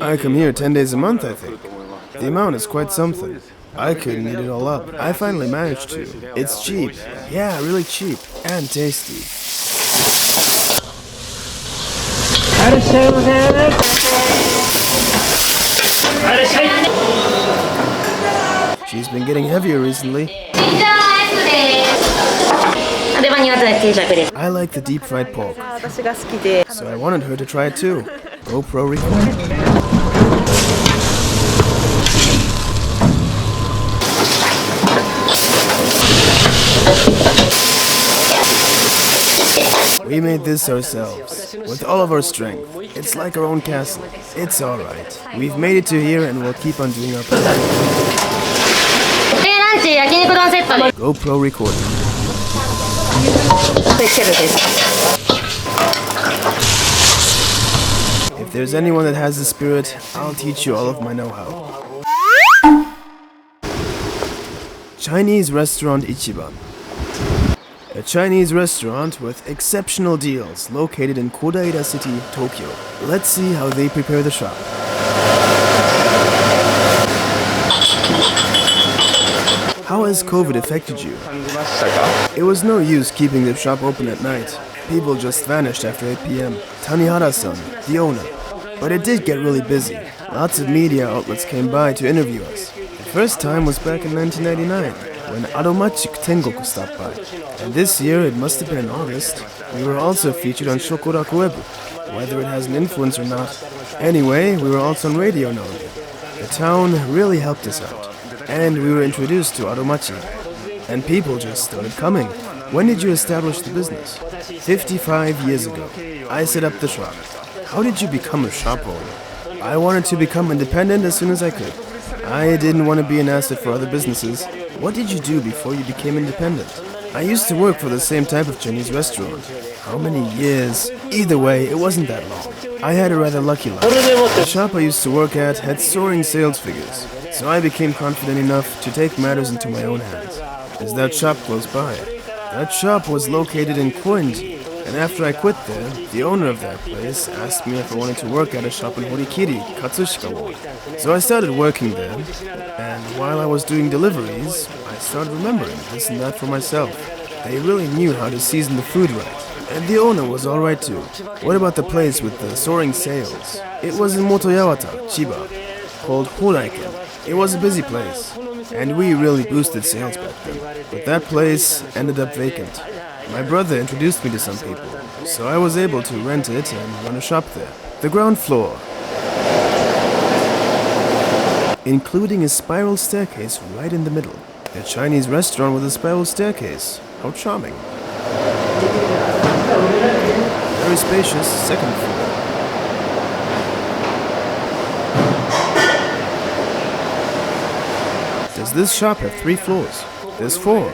I come here 10 days a month, I think. The amount is quite something. I couldn't eat it all up. I finally managed to. It's cheap. Yeah, really cheap. And tasty. She's been getting heavier recently. I like the deep fried pork, so I wanted her to try it too. GoPro record. We made this ourselves, with all of our strength. It's like our own castle. It's alright. We've made it to here and we'll keep on doing our part. GoPro recording. If there's anyone that has the spirit, I'll teach you all of my know-how. Chinese Restaurant Ichiban. A Chinese restaurant with exceptional deals located in Kodaira City, Tokyo. Let's see how they prepare the shop. How has COVID affected you? It was no use keeping the shop open at night. People just vanished after 8 p.m. Tanihara-san, the owner. But it did get really busy. Lots of media outlets came by to interview us. The first time was back in 1999, when Aromachi Tengoku stopped by. And this year, it must have been in August, we were also featured on Shokoraku Web, whether it has an influence or not. Anyway, we were also on radio now and then. The town really helped us out. And we were introduced to Aromachi. And people just started coming. When did you establish the business? 55 years ago. I set up the shop. How did you become a shop owner? I wanted to become independent as soon as I could. I didn't want to be an asset for other businesses. What did you do before you became independent? I used to work for the same type of Chinese restaurant. How many years? Either way, it wasn't that long. I had a rather lucky life. The shop I used to work at had soaring sales figures, so I became confident enough to take matters into my own hands. Is that shop close by? That shop was located in Koenji, and after I quit there, the owner of that place asked me if I wanted to work at a shop in Horikiri, Katsushika Ward. So I started working there, and while I was doing deliveries, I started remembering this and that for myself. They really knew how to season the food right. And the owner was alright too. What about the place with the soaring sales? It was in Motoyawata, Chiba, called Horaiken. It was a busy place, and we really boosted sales back then. But that place ended up vacant. My brother introduced me to some people, so I was able to rent it and run a shop there. The ground floor, including a spiral staircase right in the middle. A Chinese restaurant with a spiral staircase. How charming. Very spacious second floor. Does this shop have 3 floors? There's 4.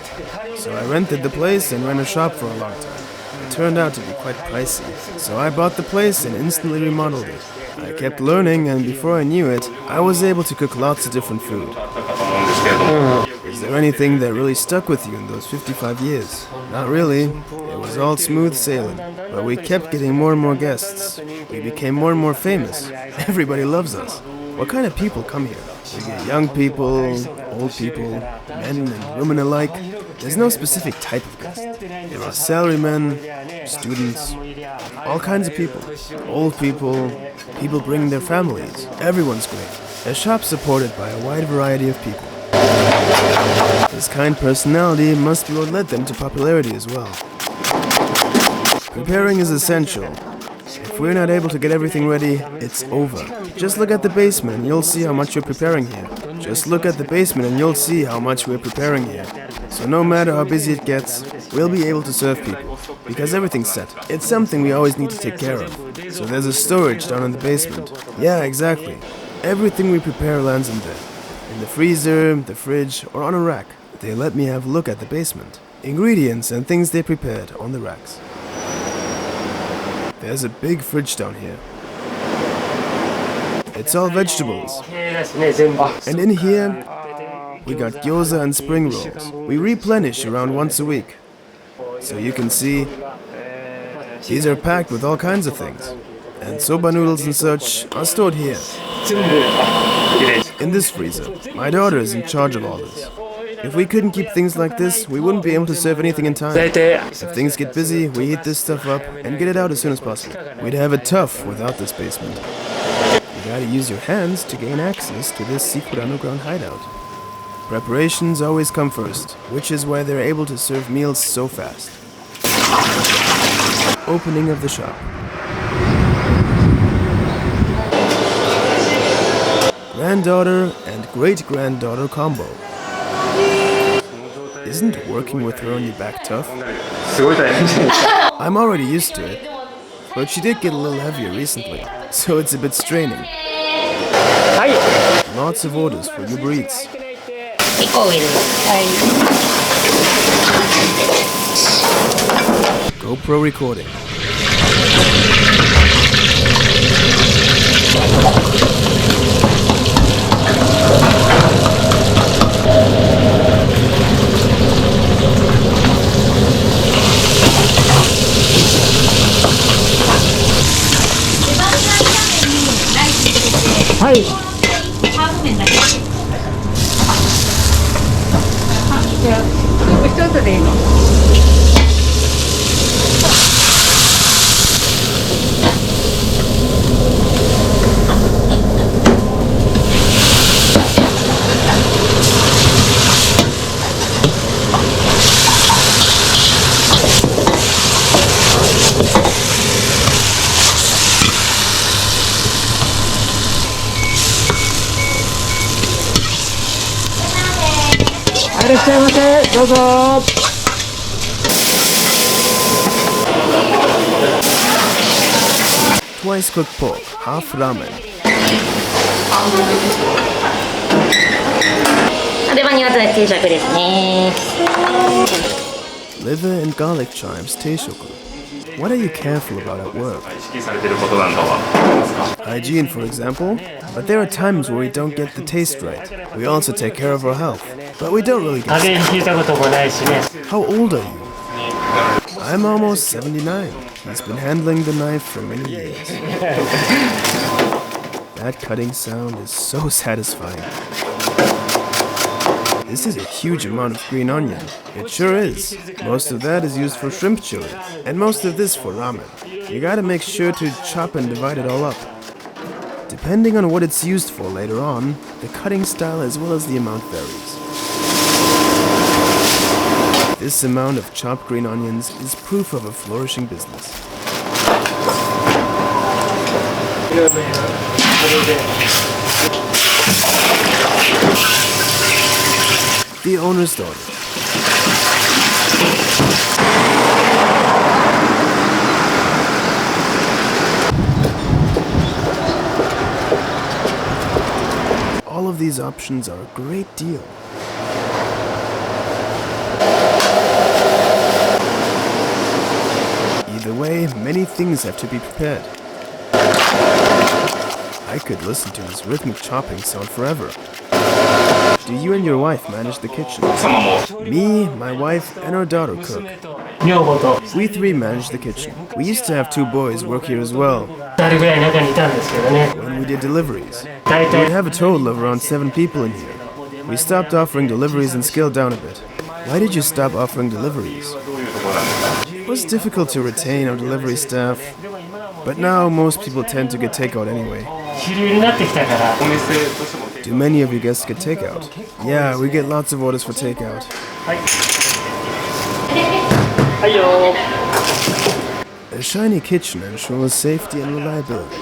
So I rented the place and ran a shop for a long time. It turned out to be quite pricey, so I bought the place and instantly remodeled it. I kept learning, and before I knew it, I was able to cook lots of different food. Is there anything that really stuck with you in those 55 years? Not really. It was all smooth sailing, but we kept getting more and more guests. We became more and more famous. Everybody loves us. What kind of people come here? We get young people, old people, men and women alike. There's no specific type of guest. There are salarymen, students, all kinds of people. Old people, people bringing their families. Everyone's great. A shop supported by a wide variety of people. This kind personality must be what led them to popularity as well. Preparing is essential. If we're not able to get everything ready, it's over. Just look at the basement and you'll see how much you're preparing here. Just look at the basement and you'll see how much we're preparing here. So no matter how busy it gets, we'll be able to serve people. Because everything's set. It's something we always need to take care of. So there's a storage down in the basement. Yeah, exactly. Everything we prepare lands in there. In the freezer, the fridge, or on a rack. They let me have a look at the basement. Ingredients and things they prepared on the racks. There's a big fridge down here. It's all vegetables. And in here, we got gyoza and spring rolls. We replenish around once a week. So you can see, These are packed with all kinds of things. And soba noodles and such are stored here. In this freezer, my daughter is in charge of all this. If we couldn't keep things like this, we wouldn't be able to serve anything in time. If things get busy, we heat this stuff up and get it out as soon as possible. We'd have it tough without this basement. You gotta use your hands to gain access to this secret underground hideout. Preparations always come first, which is why they're able to serve meals so fast. Opening of the shop. Granddaughter and great-granddaughter combo. Isn't working with her on your back tough? I'm already used to it, but she did get a little heavier recently, so it's a bit straining. Lots of orders for Uber Eats. GoPro recording. Twice cooked pork, half ramen. Liver and garlic chives, Teishoku. What are you careful about at work? Hygiene, for example. But there are times where we don't get the taste right. We also take care of our health. But we don't really get sick. How old are you? I'm almost 79. He's been handling the knife for many years. That cutting sound is so satisfying. This is a huge amount of green onion. It sure is. Most of that is used for shrimp chili, and most of this for ramen. You gotta make sure to chop and divide it all up. Depending on what it's used for later on, the cutting style as well as the amount varies. This amount of chopped green onions is proof of a flourishing business. The owner's daughter. All of these options are a great deal. Either way, many things have to be prepared. I could listen to this rhythmic chopping sound forever. Do you and your wife manage the kitchen? Me, my wife, and our daughter cook. We three manage the kitchen. We used to have 2 boys work here as well. When we did deliveries, we would have a total of around 7 people in here. We stopped offering deliveries and scaled down a bit. Why did you stop offering deliveries? It was difficult to retain our delivery staff, but now most people tend to get takeout anyway. Do many of you guests get takeout? Yeah, we get lots of orders for takeout. A shiny kitchen ensures safety and reliability.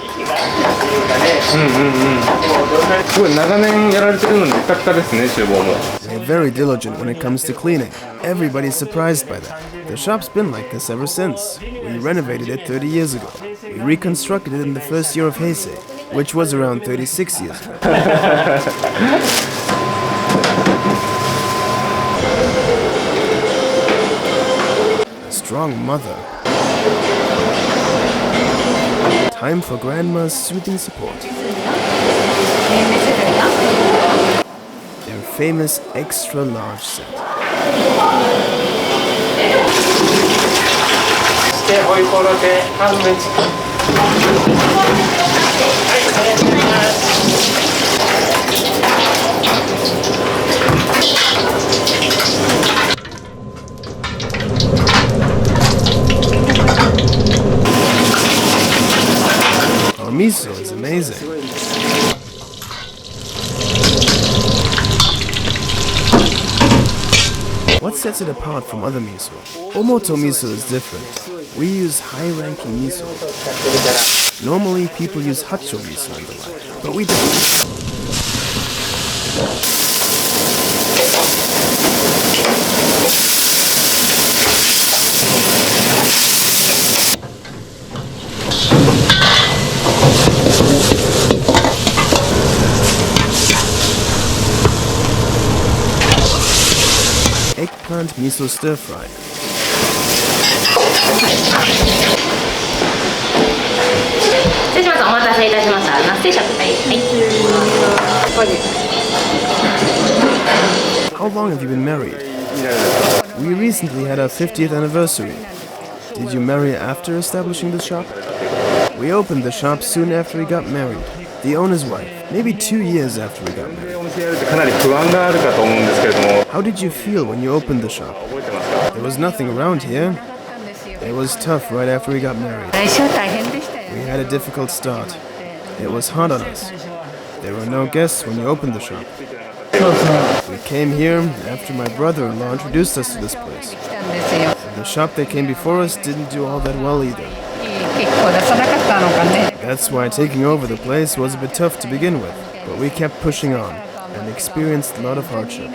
They're very diligent when it comes to cleaning. Everybody's surprised by that. The shop's been like this ever since. We renovated it 30 years ago. We reconstructed it in the first year of Heisei, which was around 36 years ago. A strong mother. Time for Grandma's soothing support. Their famous extra large set. Our miso is amazing. What sets it apart from other miso? Omoto miso is different. We use high-ranking miso. Normally, people use hacho miso and the like, but we don't. Eggplant miso stir fry. How long have you been married? We recently had our 50th anniversary. Did you marry after establishing the shop? We opened the shop soon after we got married. The owner's wife, maybe 2 years after we got married. How did you feel when you opened the shop? There was nothing around here. It was tough right after we got married. We had a difficult start. It was hard on us. There were no guests when you opened the shop. We came here after my brother-in-law introduced us to this place. The shop that came before us didn't do all that well either. That's why taking over the place was a bit tough to begin with, but we kept pushing on and experienced a lot of hardship.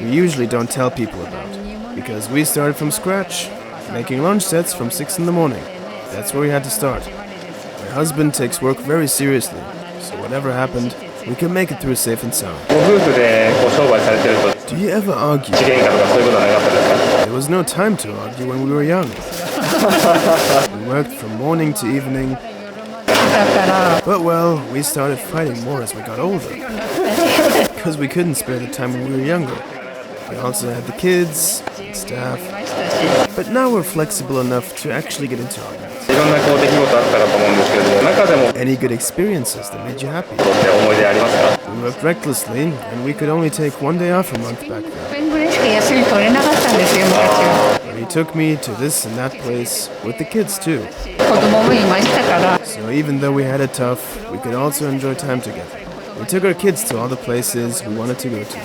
We usually don't tell people about, because we started from scratch, making lunch sets from 6 in the morning. That's where we had to start. My husband takes work very seriously, so whatever happened, we can make it through safe and sound. Do you ever argue? There was no time to argue when we were young. We worked from morning to evening. But well, we started fighting more as we got older. Because we couldn't spare the time when we were younger. We also had the kids, and staff. But now we're flexible enough to actually get into arguments. Any good experiences that made you happy? We worked recklessly, and we could only take 1 day off a month back then. He took me to this and that place, with the kids too. So even though we had it tough, we could also enjoy time together. We took our kids to all the places we wanted to go to.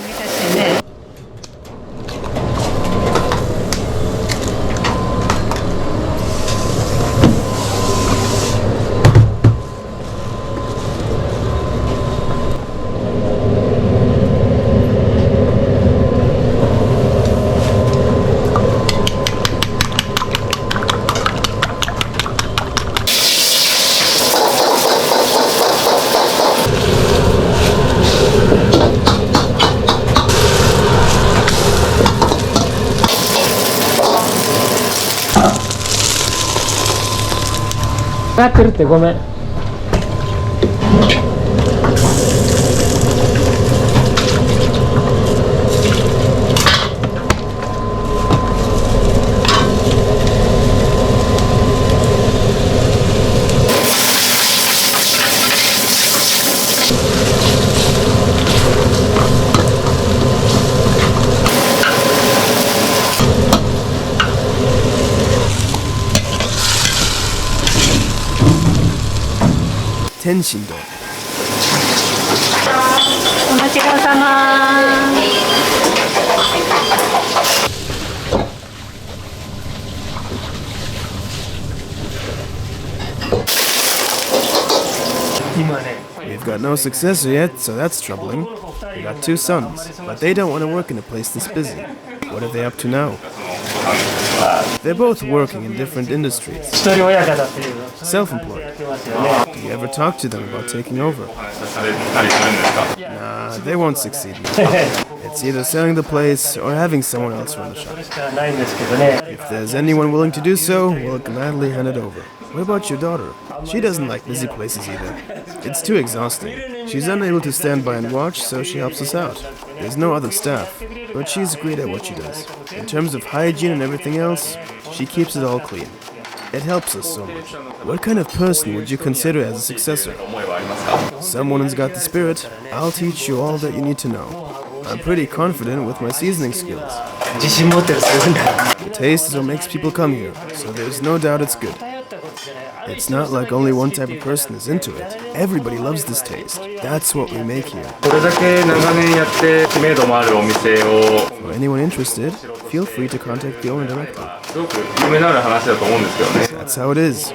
Tenshindo. We've got no successor yet, so that's troubling. We got 2 sons, but they don't want to work in a place this busy. What are they up to now? They're both working in different industries. Self-employed. Do you ever talk to them about taking over? Nah, they won't succeed. It's either selling the place or having someone else run the shop. If there's anyone willing to do so, we'll gladly hand it over. What about your daughter? She doesn't like busy places either. It's too exhausting. She's unable to stand by and watch, so she helps us out. There's no other staff, but she's great at what she does. In terms of hygiene and everything else, she keeps it all clean. It helps us so much. What kind of person would you consider as a successor? Someone who's got the spirit. I'll teach you all that you need to know. I'm pretty confident with my seasoning skills. The taste is what makes people come here, so there's no doubt it's good. It's not like only one type of person is into it. Everybody loves this taste. That's what we make here. For anyone interested, feel free to contact the owner directly. That's how it is.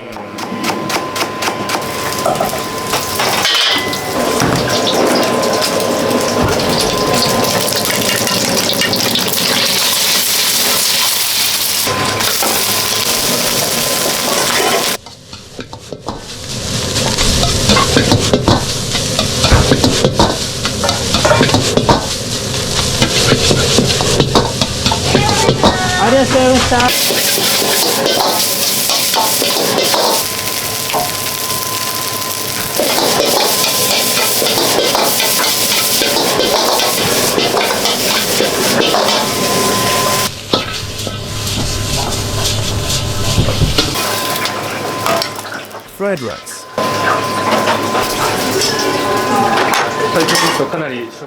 Fried rice.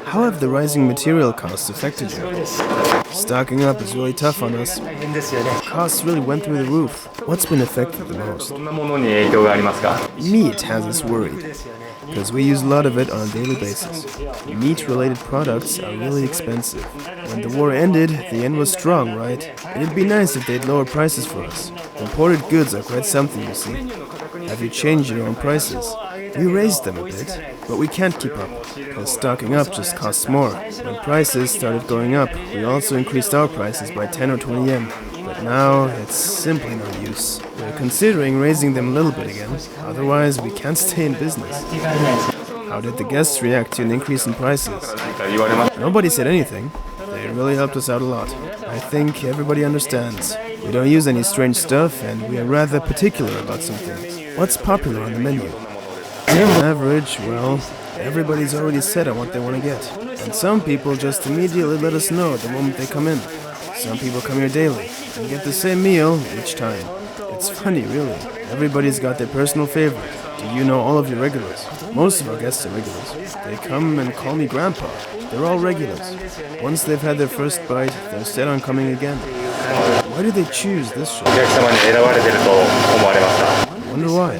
How have the rising material costs affected you? Stocking up is really tough on us. Costs really went through the roof. What's been affected the most? Meat has us worried, because we use a lot of it on a daily basis. Meat-related products are really expensive. When the war ended, the yen was strong, right? It'd be nice if they'd lower prices for us. Imported goods are quite something, you see. Have you changed your own prices? We raised them a bit, but we can't keep up, because stocking up just costs more. When prices started going up, we also increased our prices by 10 or 20 yen. But now, it's simply no use. We're considering raising them a little bit again, otherwise we can't stay in business. How did the guests react to an increase in prices? Nobody said anything. They really helped us out a lot. I think everybody understands. We don't use any strange stuff, and we are rather particular about some things. What's popular on the menu? On average, well, everybody's already set on what they want to get. And some people just immediately let us know the moment they come in. Some people come here daily and get the same meal each time. It's funny, really. Everybody's got their personal favorite. Do you know all of your regulars? Most of our guests are regulars. They come and call me Grandpa. They're all regulars. Once they've had their first bite, they're set on coming again. Why did they choose this shop? I wonder why.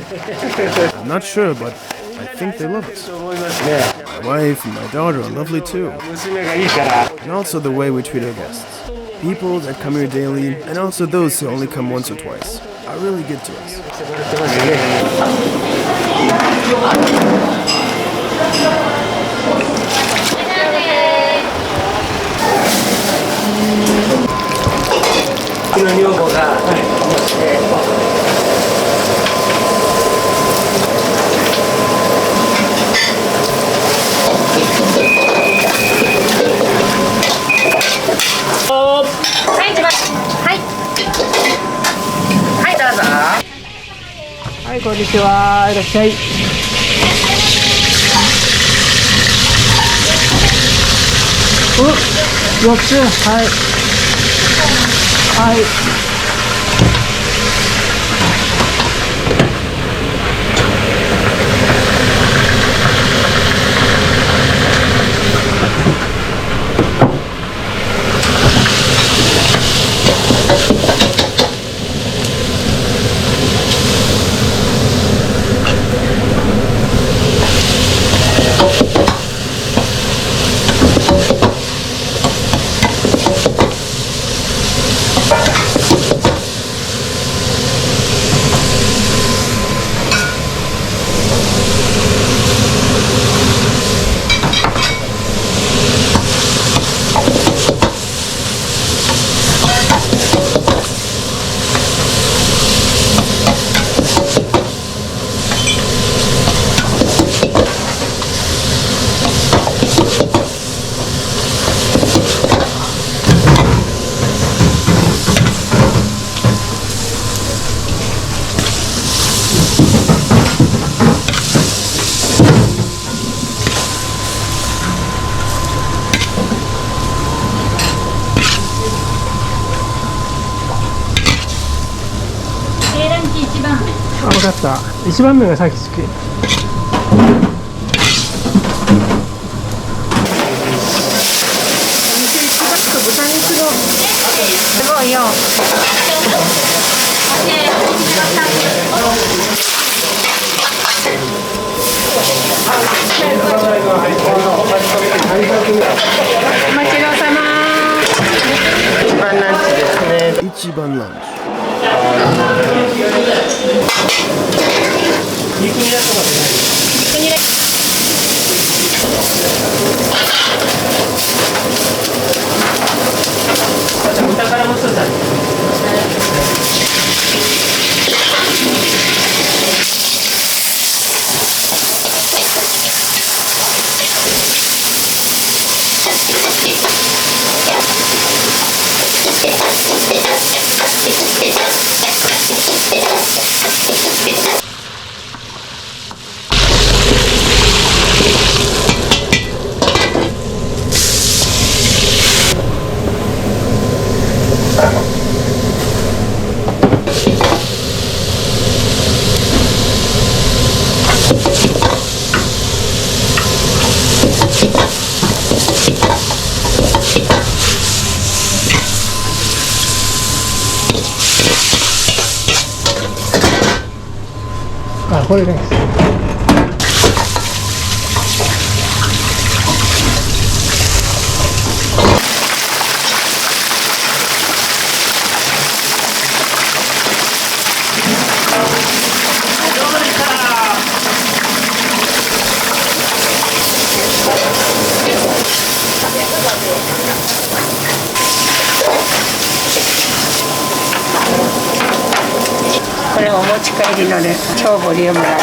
I'm not sure, but I think they love us. My wife and my daughter are lovely too. And also the way we treat our guests. People that come here daily, and also those who only come once or twice, are really good to us. あ、分かった。一番目が先好き。豚肉のすごいよ。お待ちどうさま。一番ランチですね。一番ランチ。肉にらとかじゃない。肉にら。豚からもそうだね。あ、これです。これお持ち帰りのね、超ボリュームがある。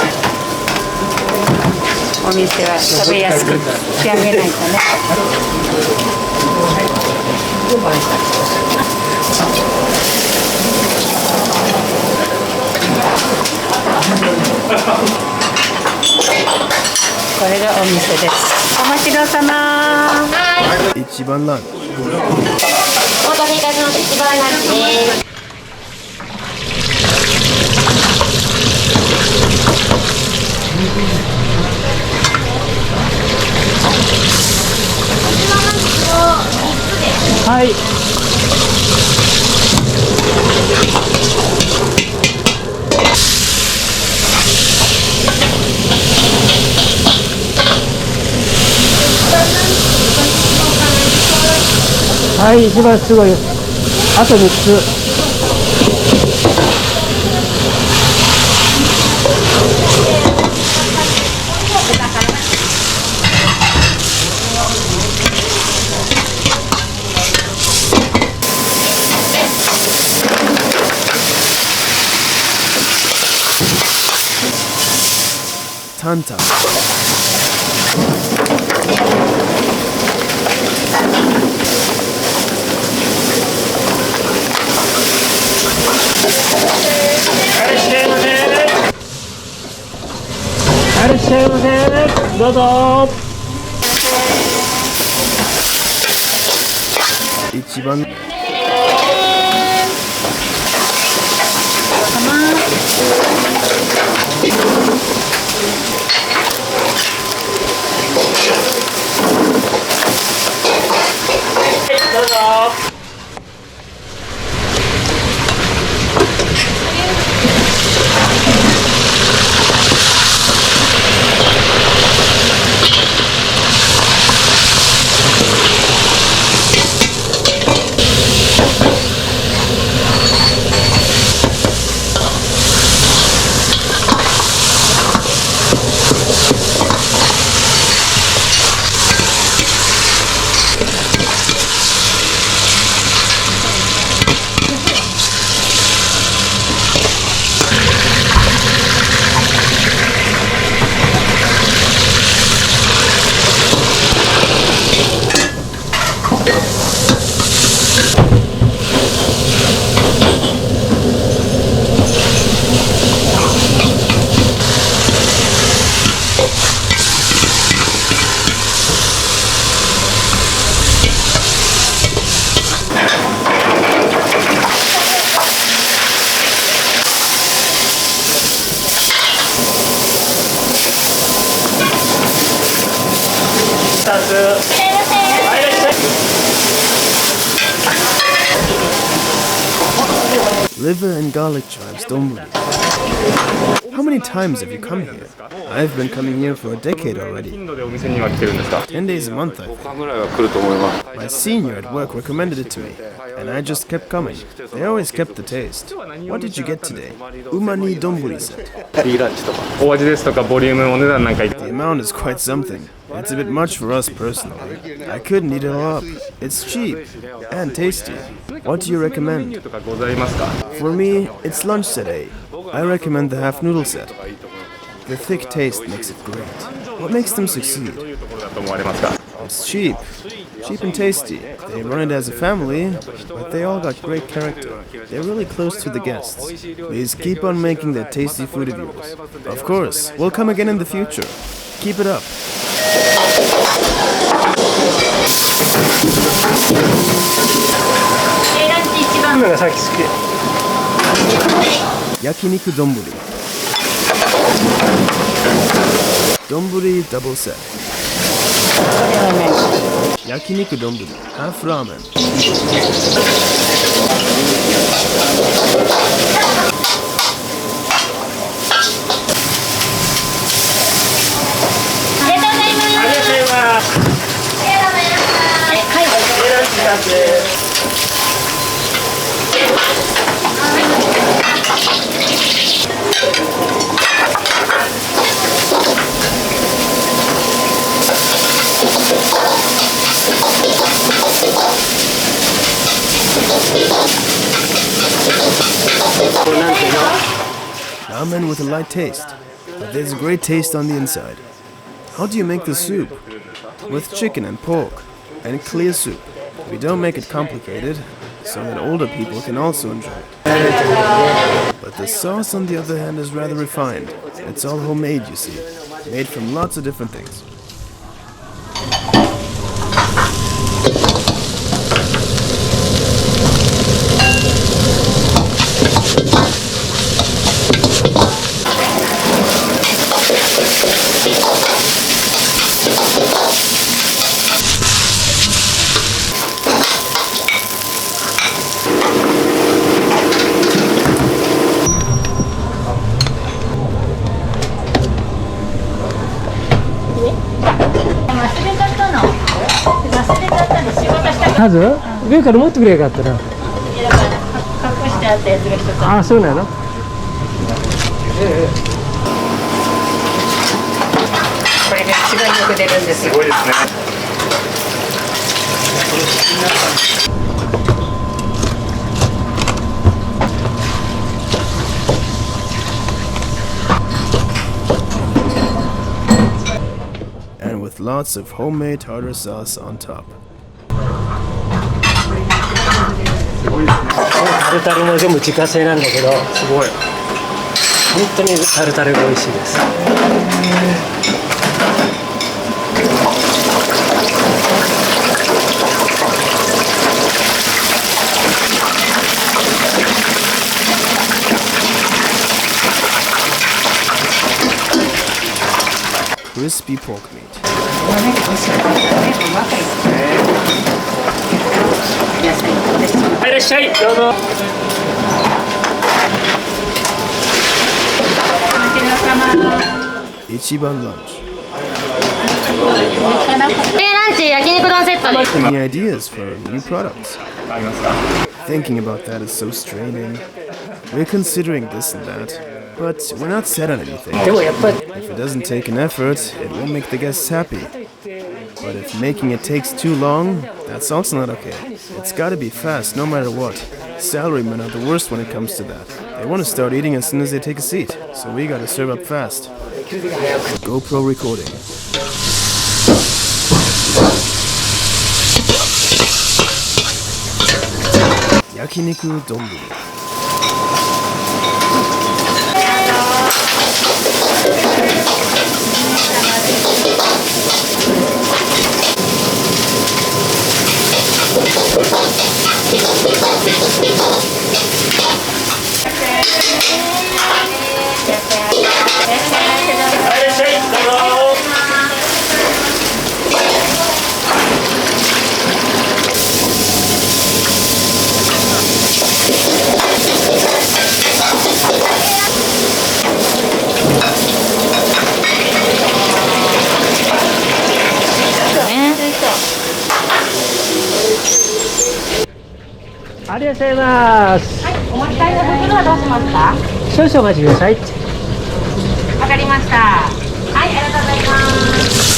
お店は食べやすく仕上げないとね。これがお店です。お待ちどうさま。一番ランチ。お待たせいたしました。一番ランチです。はい。はい、一番すごい。あと3つ。タンタン。いらっしゃいませ。どうぞ。一番。どうぞ。Liver and garlic chives donburi. How many times have you come here? I've been coming here for a decade already. 10 days a month, I think. My senior at work recommended it to me, and I just kept coming. They always kept the taste. What did you get today? Umani donburi set. The amount is quite something. It's a bit much for us personally. I couldn't eat it all up. It's cheap and tasty. What do you recommend? For me, it's lunch set A. I recommend the half noodle set. The thick taste makes it great. What makes them succeed? It's cheap. Cheap and tasty. They run it as a family, but they all got great character. They're really close to the guests. Please keep on making that tasty food of yours. Of course, we'll come again in the future. Keep it up. Yakiniku donburi. Donburi double set. Yakiniku donburi, half ramen. Ramen with a light taste, but there's a great taste on the inside. How do you make the soup? With chicken and pork, and clear soup. We don't make it complicated, so that older people can also enjoy it. But the sauce, on the other hand, is rather refined. It's all homemade, you see, made from lots of different things.まず上から持ってくれよかったら。隠してあったやつが一つ。ああ、そうなの。これが一番よく出るんですよ。すごいですね。And with lots of homemade tartar sauce on top. タルタルも全部自家製なんだけど、すごい。本当にタルタルが美味しいです。Crispy pork meat. はい、いらっしゃい、どうぞ。Ichiban lunch. ランチ焼肉丼セットです。 Any ideas for new products? Thinking about that is so straining. We're considering this and that, but we're not set on anything. でもやっぱり If it doesn't take an effort, it won't make the guests happy. But if making it takes too long, that's also not okay. It's gotta be fast, no matter what. Salarymen are the worst when it comes to that. They want to start eating as soon as they take a seat, so we gotta serve up fast. GoPro recording. Yakiniku donburi. ございます。はい、お持ち帰りの袋はどうしますか？少々お待ちください。わかりました。はい、ありがとうございます。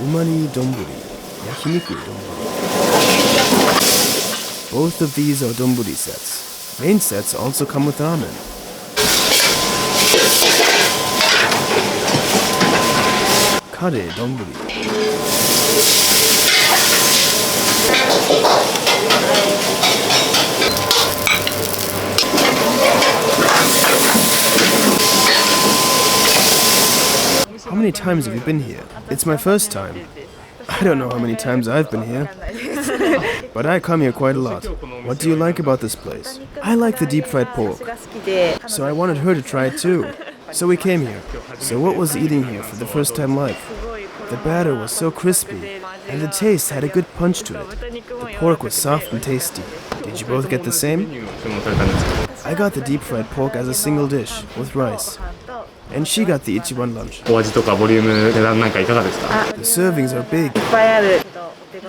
Umani donburi, yakiniku donburi. Both of these are donburi sets. Main sets also come with ramen. Kare donburi. How many times have you been here? It's my first time. I don't know how many times I've been here, but I come here quite a lot. What do you like about this place? I like the deep fried pork, so I wanted her to try it too. So we came here. So what was eating here for the first time like? The batter was so crispy, and the taste had a good punch to it. The pork was soft and tasty. Did you both get the same? I got the deep fried pork as a single dish, with rice. And she got the Ichiban lunch. お味とかボリューム、値段なんかいかがですか？ The servings are big,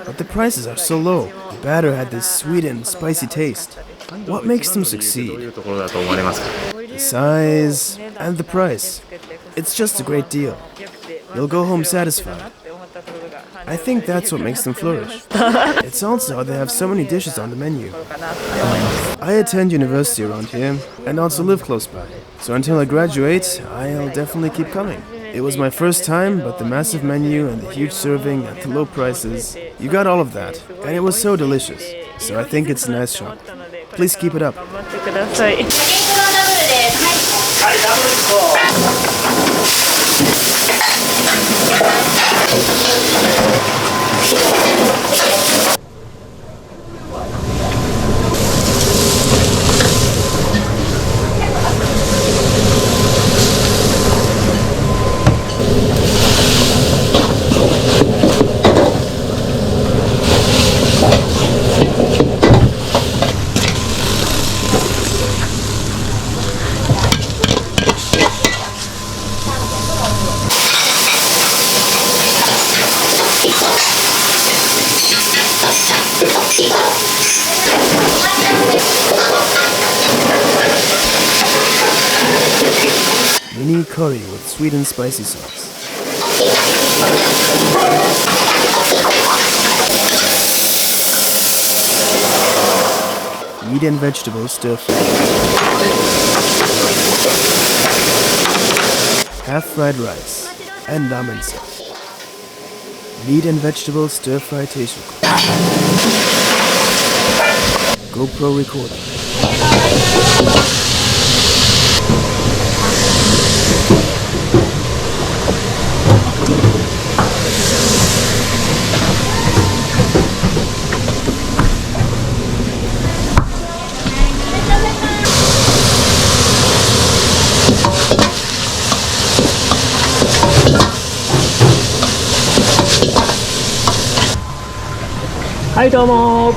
but the prices are so low. The batter had this sweet and spicy taste. What makes them どうい succeed? うところだと思われますか？ The size and the price. It's just a great deal. You'll go home satisfied. I think that's what makes them flourish. It's also how they have so many dishes on the menu. I attend university around here and also live close by. So until I graduate, I'll definitely keep coming. It was my first time, but the massive menu and the huge serving and the low prices, you got all of that. And it was so delicious. So I think it's a nice shop. Please keep it up. 頑張ってください。Mini curry with sweet and spicy sauce. Meat and vegetable stir fry. Half fried rice and ramen sauce. Meat and vegetable stir fry Teishoku. GoPro recorder.はい、どうも。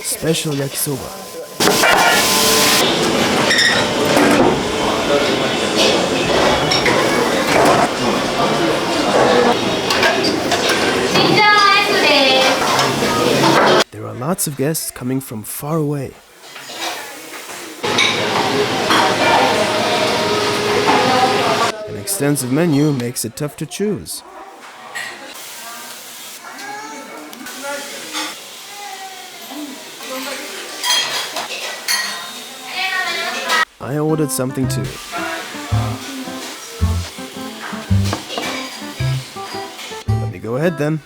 Special yakisoba. There are lots of guests coming from far away. An extensive menu makes it tough to choose. I ordered something too. Let me go ahead then.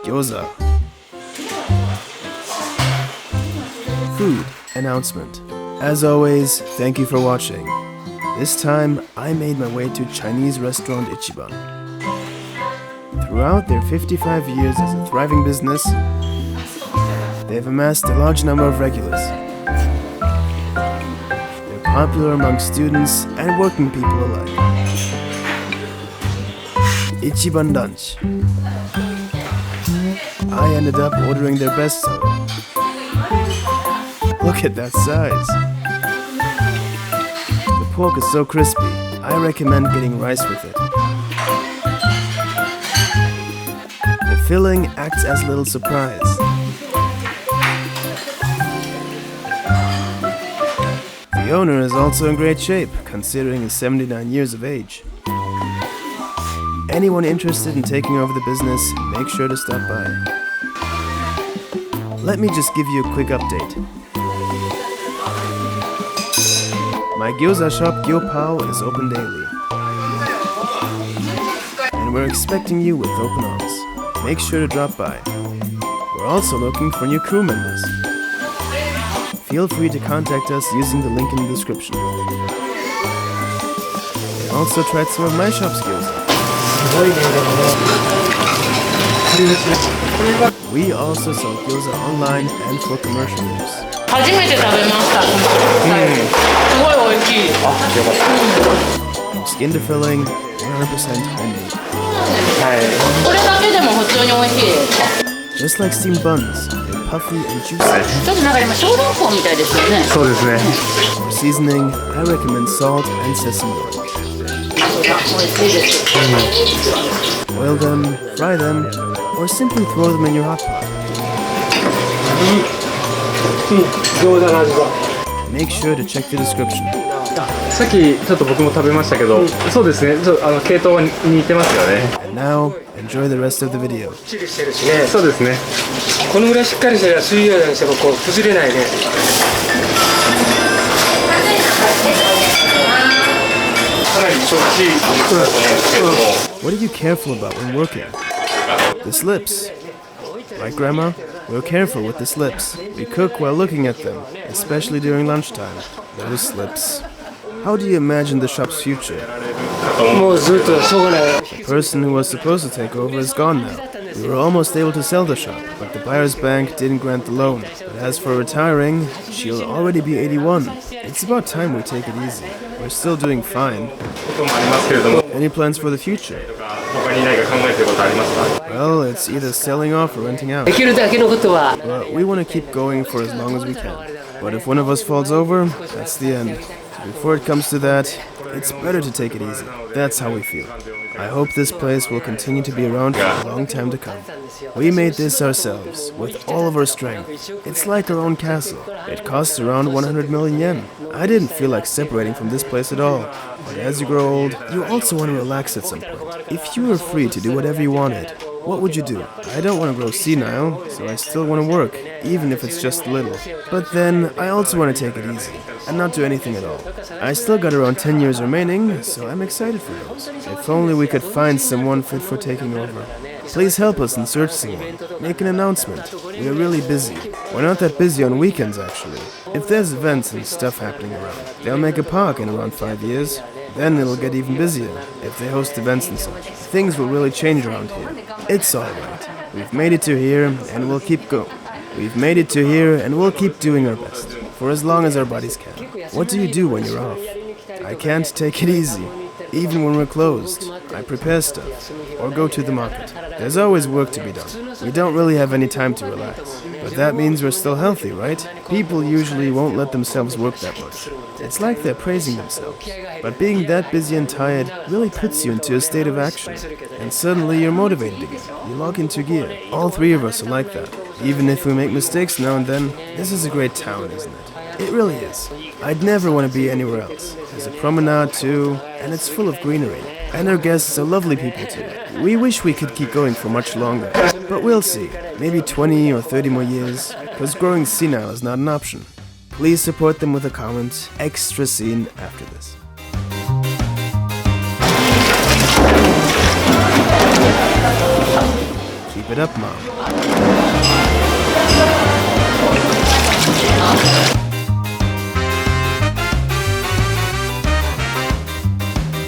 Gyoza. Food announcement. As always, thank you for watching. This time, I made my way to Chinese Restaurant Ichiban. Throughout their 55 years as a thriving business, they've amassed a large number of regulars. They're popular among students and working people alike. Ichiban lunch. I ended up ordering their best seller. Look at that size. The pork is so crispy, I recommend getting rice with it. The filling acts as a little surprise. The owner is also in great shape, considering he's 79 years of age. Anyone interested in taking over the business, make sure to stop by. Let me just give you a quick update. My Gyoza shop Gyopao is open daily. And we're expecting you with open arms. Make sure to drop by. We're also looking for new crew members. Feel free to contact us using the link in the description. I also tried some of my shop's gyoza. We also sell gyoza online and for commercial use. 初めて食べました。すごい美味しい。 Skin to filling, 100% homemade. これだけでも普通に美味しいです。 Just like steamed buns, they're puffy and juicy. ちょっとなんか今小籠包みたいですよね。そうですね。 For seasoning, I recommend salt and sesame oil. 美味しいです。 Boil them, fry them, or simply throw them in your hot pot. 餃子の味が。 Make sure to check the description. さっきちょっと僕も食べましたけど、そうですね。系統は似てますよね。 And now, enjoy the rest of the video. しっかりしてるしね。そうですね。このぐらいしっかりしてりゃ水餃子にしてもこう崩れないね。かなり正直だと思うんですけども。 What are you careful about when working? The slips. Right, Grandma? We're careful with the slips. We cook while looking at them, especially during lunchtime. Those slips. How do you imagine the shop's future? もうずっとしょうがない。 The person who was supposed to take over is gone now. We were almost able to sell the shop, but the buyer's bank didn't grant the loan. But as for retiring, she'll already be 81. It's about time we take it easy. We're still doing fine. こともありますけれども、 Any plans for the future? 他に何か考えてることありますか？ Well, it's either selling off or renting out. できるだけのことは。 But we want to keep going for as long as we can. But if one of us falls over, that's the end. So before it comes to that, it's better to take it easy. That's how we feel. I hope this place will continue to be around for a long time to come. We made this ourselves, with all of our strength. It's like our own castle. It costs around 100 million yen. I didn't feel like separating from this place at all. But as you grow old, you also want to relax at some point. If you were free to do whatever you wanted, what would you do? I don't want to grow senile, so I still want to work, even if it's just a little. But then, I also want to take it easy, and not do anything at all. I still got around 10 years remaining, so I'm excited for those. If only we could find someone fit for taking over. Please help us and search someone. Make an announcement. We are really busy. We're not that busy on weekends, actually. If there's events and stuff happening around, they'll make a park in around 5 years. Then it'll get even busier if they host events and such. Things will really change around here. It's alright. We've made it to here and we'll keep going. We've made it to here and we'll keep doing our best. For as long as our bodies can. What do you do when you're off? I can't take it easy. Even when we're closed, I prepare stuff or go to the market. There's always work to be done. We don't really have any time to relax. But that means we're still healthy, right? People usually won't let themselves work that much. It's like they're praising themselves. But being that busy and tired really puts you into a state of action. And suddenly you're motivated again. You lock into gear. All three of us are like that. Even if we make mistakes now and then, this is a great town, isn't it? It really is. I'd never want to be anywhere else. There's a promenade too, and it's full of greenery. And our guests are lovely people too. We wish we could keep going for much longer. But we'll see. Maybe 20 or 30 more years, because growing senile is not an option. Please support them with a comment, extra scene after this. Keep Keep it up, Mom.